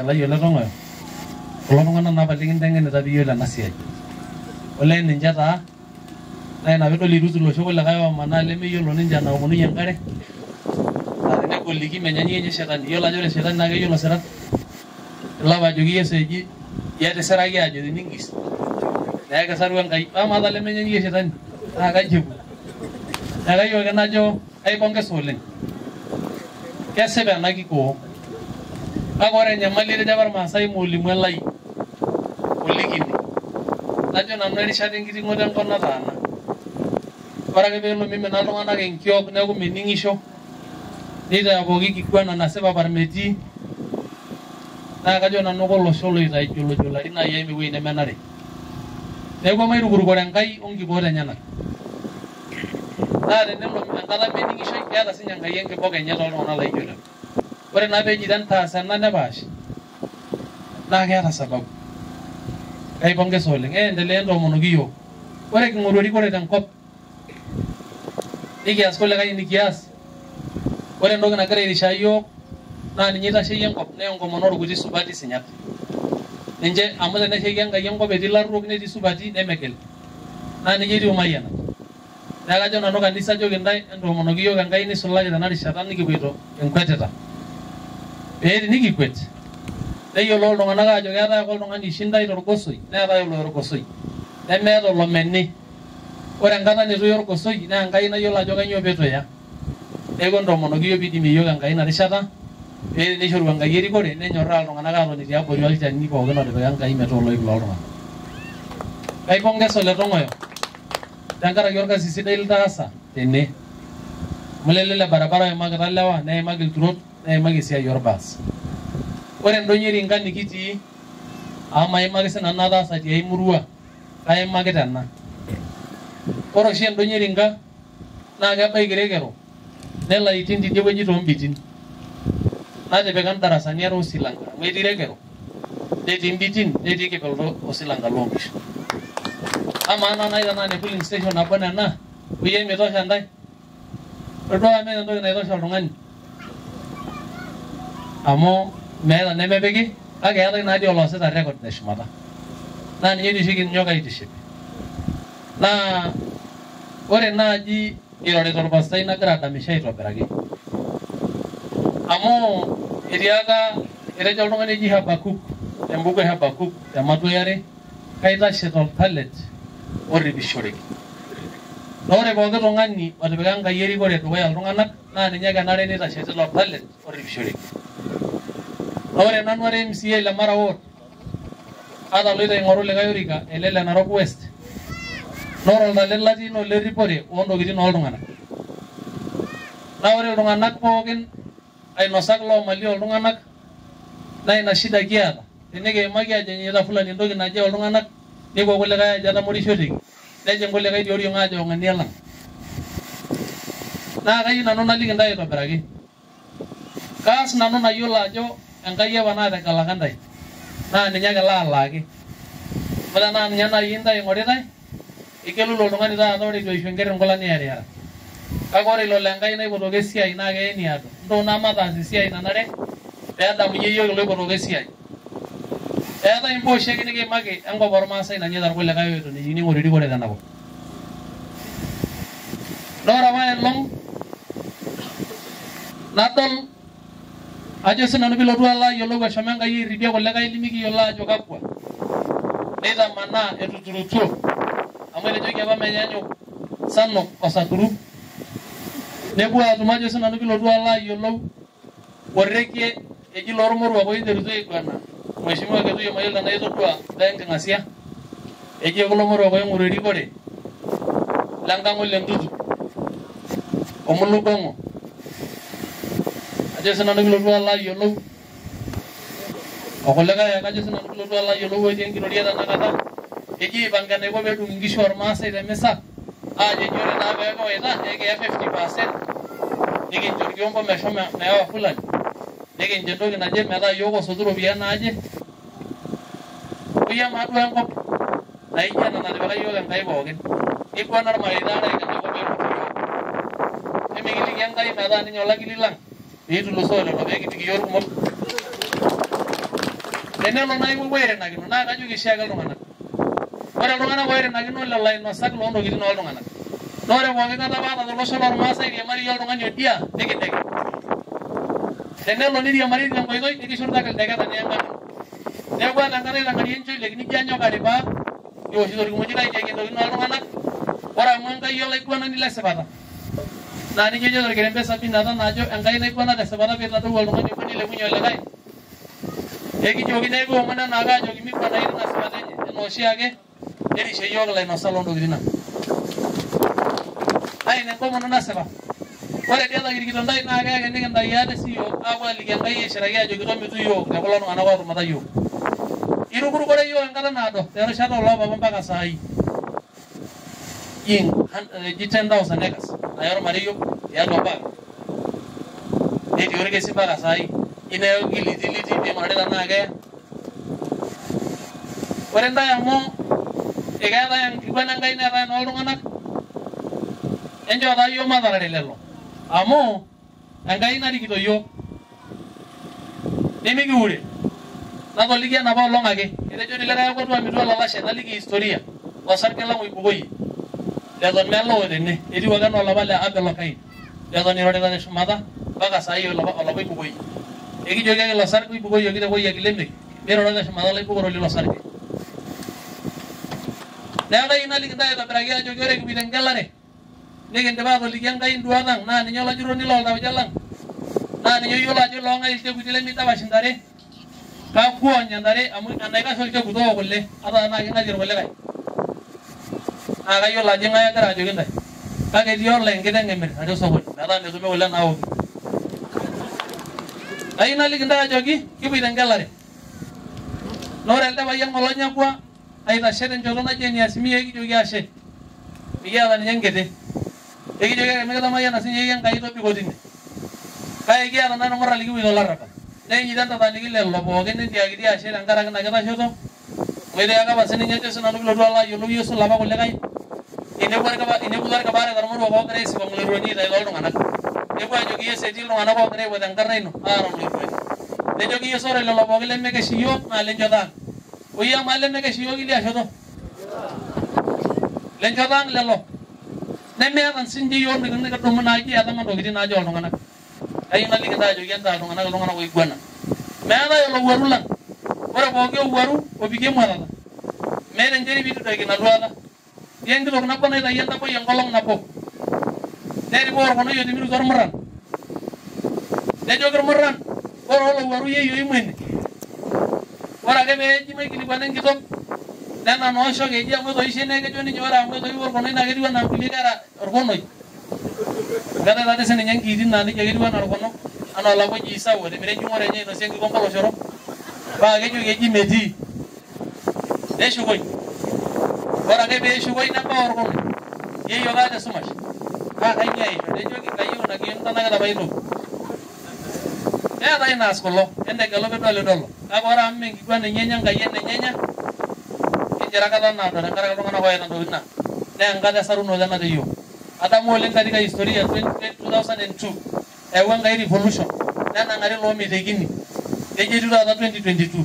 la yola rongo kulo tung'anak napaliki inteng'enita piiyiolo ena siai olee ninche taa na pedol irutu losho kulikae omanaa lemeyiolo ninche enaomununye enkare naa tenegoliki menyanyie ninye shetani yiolo ajo ore shetani naa keyiolo sirat ilapa ajoki Yesu eji yetisiraki ajo tiningis naa kesaru Enkai amaata lemenyanyie shetani naa kajibu naa kayieu ake najo kaipongesa oleng kesipa ena kikoo kake ore enyamali etejo apa irmaasai muulimu elai olikini najo nanu erishata enkiting'oto enkop nataana ore ake peelo mimina iltung'anak enkiok neeku mening'isho neitaa pooki kiguana nasipa parmetii naa kajo nanu kolosho loitaijolojolari naaji aim ewueji nemenare neeku maitukurukore Enkai onkipoot enyenak naa tenelo enkata mening'ishoi keeta sinye Enkai enkipok enye tooltung'anak laijo lelo ore naa peejito entaas ena nepaash naa keeta sababu kaipongesa oleng endelea entoomonoki iyiok ore king'oru erikore tenkop nikias kulikae nikias ore entoki nagira airishaa iyiok naa ninye itasheyie enkop naa enkomono orkuti supati sinyat ninche amu tenesheiki Enkai enkop etii ilarruok netii supati nemegel naa ninche etii umayiana neeku kajo nanu kanisa ajoki ntae entoomonoki iyiok Enkai nisulaki tena rishata nikipuoito enkwetita pee tenikikwet neyiolou iltung'anak ajo keetae ake oltung'ani oishindai torgosoi neetae oloya orgosoi nemeeta olomeni ore enkata netoyio orgosoi naa Enkai nayiolo ajo kanyioo peetoya neeku entoomonoki iyiok piidimie iyiok Enkai ina rishata pee tenishoru Enkai erikore nenyorraa iltung'anak aatoni tiabori olchani pookin otipika Enkai metaa oloip loltung'anak kaipongesa ole Tong'oyo tenkaraki orkasi sidai litaasa tene amu lele le barabara oimakita lewa neimaki ilturot neimaki esiai orbaas ore endonyo Iringa nikitii amu maimaki sinanu nataasa tiai murua kaimaki tena ore oshi endonyo Iringa naa kebaiki Irekero nelo aitin tidie wueji toombitin natipika indarasani are osilanka amu etii Irekero netii mbitin netii Kipelto osilanka loonkishu amaa naa nai tenaa ne polling station nabo nena peyie mitosha ntae ore duo ake meeta entoki naitosha oltung'ani amu meeta nemepiki kake eetae naadii oloosita record teshumata naa ninye dii oshi kinyok aitiship naa ore naaji irorita orpastai nagira adamisho aitobiraki amu etiaka etejo oltung'ani eji Habakuk tembuku e Habakuk tematua are kaitashe tolpalet orripishoreki naa ore pooki tung'ani otipika Enkai erikore dukuya iltung'anak naa ninye kenare nitashe tilo palet orripishoreki naa ore nanu are MCA le Mara Ward ataloito aing'oru likae orika ele le Narok West naa ore oltalent latii naa olerripore oontokitin oltung'anak naa ore iltung'anak pookin ainosak loomali oltung'anak naa ina shida kiata tenikiimaki ajo enyeita fulani entoki naje oltung'anak nepuo kulikae ajo etamorishoteki nejing kulikae tioriong aajo ng'ania lang naa kayieu nanu naliki ntae aitobiraki kaas nanu nayiolo ajo Enkai apa naategelaka ntae naa ninye ake laalaaki ore naa ninye naaji ntae ing'oritae igelu ilo tung'ani taata ore itu eisho enkerr nkilani eariyara kake ore ilo le Enkai naipotoki esiai naa keye niado ntona mataas esiai nanare peedamunye iyiok iloipotoki esiai eetae impooshi ake nikiimaki enkop ormaasai nanyaita irkulikae oetuo neyieu ning'oru erikore tenakop naa ore apa elong nadol ajo sinanu pilotu alo ayiolou eshomo Enkai airripie kulikae limikiyiolo ajo kakwa neitamanaa etuturutuo amu etejoki apa menyaanyuk Sanok osakuru nepuo atum ajo sinanu pilotu alo ayiolou orrekie eji loormoruak oiterutua aiguana Mheshimiwa Ketuya mayiolo tenaa itodua enking'asia eji kulo moruak oing'oru erikore lenkang ole Ntutu omulung'ong'o ajo sinanu pilotu alo ayiolou okulikae ake ajo sinanu pilotu alo ayiolou otii enkiroria tenakata eji aipanga enaiko peedung inkishu ormaasai temisa aajo eji ore naa peekiwaita nekiya 50% nikincho orkiompo meshomo meewa fulani nikincho entoki naje metaa iyiok osotu iropiyiani naaje kuya maaduo enkop naijio ena natipika iyiok Enkai pookin niguana irmareita aare enaiko peemutu iyiok nemikiliki Enkai metaa ninye olakili lang peitulusoo lelo peekipik iyiok kumok tenelo naa ipuo airenakino naa kajo kishiake iltung'anak ore iltung'anak oirenakino lelo ainosak loontokitin oltung'anak naa ore pooki kata paata tolosho lormaasai iriamari iyie oltung'ani odia nikidek tenelo niriamari tenkoitoi nikishurtaki ildeketa nieng'amino neeku ata enkata itang'arie enchoilek nijo anyok aripaa iwoshito irkimojik aijakie ntokitin oltung'anak ore amu Enkai olaiguanani lesipata naa nijo ejoito orkerembe Sabina naajo Enkai naiguana tesipata piitadou oltung'ani obo nilepunye olikae ekijoki neeku omon enaake ajoki miguanai tina sipata enye enaa oshiake nerishe iyiook ilainosak loontokitin ang naa ina enkomono nasipa ore tiatua kirikito ntae naa keekeniki ntae ate siiyiok aapuo aliki Enkai aishiraki ajoki tomitu iyiook lekulo tung'anak ootumata iyiook irukurukore iyiook enkata naado terishata oloopapa mpaka saai eji 10,000 acres naya ormarei tiatua park netii orkesi mpaka saai ineeku kilitiliti piing'urari tenaa keya ore ntae amu ekeetae enkiguana Enkai neetae enooltung'anak enchoo taa iyiook matarare lelo amu Enkai narikito iyiook nemikiure natoliki enapa olong ake etejo likae ake otuamitu olalashe naliki historia osarge lang oibukoyie leton meloo tene etiu ake enaa olapa le Abel Okain leton irorita teshumata mpaka saai olapa ibukoyie ekijoki ake ilo sarge oibukoyioki tewueji Kilemek miroro teshumata olaibukoro lilo sarge neeku kayieu naliki ntae aitobiraki ajoki ore kipuoito engelare nikindipa atoliki Enkai induat ang naa ninye olajurroni looltauja lang naa ninye oyiolo ajo loong'ae ilchekuti lemidapash intare kakuony entare amu enaikash olchekut ook kule ata tenaa king'atie irkulikae naa kayiolo ajo ng'ae agira ajoki ntae kake etii ola enkiteng emirr natii osokoni metaa metumi kule naoki kayieu naliki ntae ajoki kipuoito engelare naa ore elde payian ng'olonyakua aitashe tenchoto naji eniasimia ekijoki ashe mikiata ninye enkiti ekijoki ake mikitamayiana sinye Enkai tobiko tine kake kiata naa nang'or alikipuoito olarrabal nekinyita entataaniki lelo pookin entiakiti ashe tenkaraki ina kitashoto amu etii ake apa sininye ajo sinanu pilotu alo ayiolou Yesu ilapa kulikae ineputua irkipaareta ormoruak oogira aisipang'u iloruani aitayu tooltung'anak nepuo ajoki Yesu etii iltung'anak oogira aipuo tenkarna ino aarany iloruani nejoki Yesu ore lelo pookin lemekesh iyiook naa lenchoto ang oyie amaa lemekesh iyiook iliashoto lenchoto ang lelo nemeeta sinche iyiook nikidumu naaji atama ntokitin naajo oltung'anak kayieu naliki ntae ajoki entaa iltung'anak oiguana meetae olowuaru lang ore pooki owuaru opiki emuatata meeta encheri piitudoiki ina luata tie enkitok nabo naitayio entaboi enkolong nabo neripoo orkonoi otimirutua ormurran nejoki irmurran ore olowuaru yeyio imwe ene ore ake peeji maikilikuana enkitok nena nooshok eji amu etoishe naa kejo ninye ore amu etoiwuo orkonoi naa ketiu enaa nkulie kera orkonoi keetae taadoi sininye nkiitin naa nejia ketiu enaa orkono anaa olapa oji Isau otimira enjung'ore enye ainosie enkikombe oloshoro paa kejoki eji metii neshukoi ore ake peeshukoi nebau orkono yeyio kaata esumash paa kanyio aisho nejoki kayieu ina kiyo nitanakita paitoki neetae inaas kulo entegelu pidolidolo kake ore amu menkiguana enyenye Enkai enenyenye kinchira kata naado tenkaraki iltung'anak oyaita ntokitin ang naa enkata esarunoto ena teyiook adamu oleng katika historia 2002 eewua Enkai revolution nenang'ari loomitekini nejo etiu taata 2022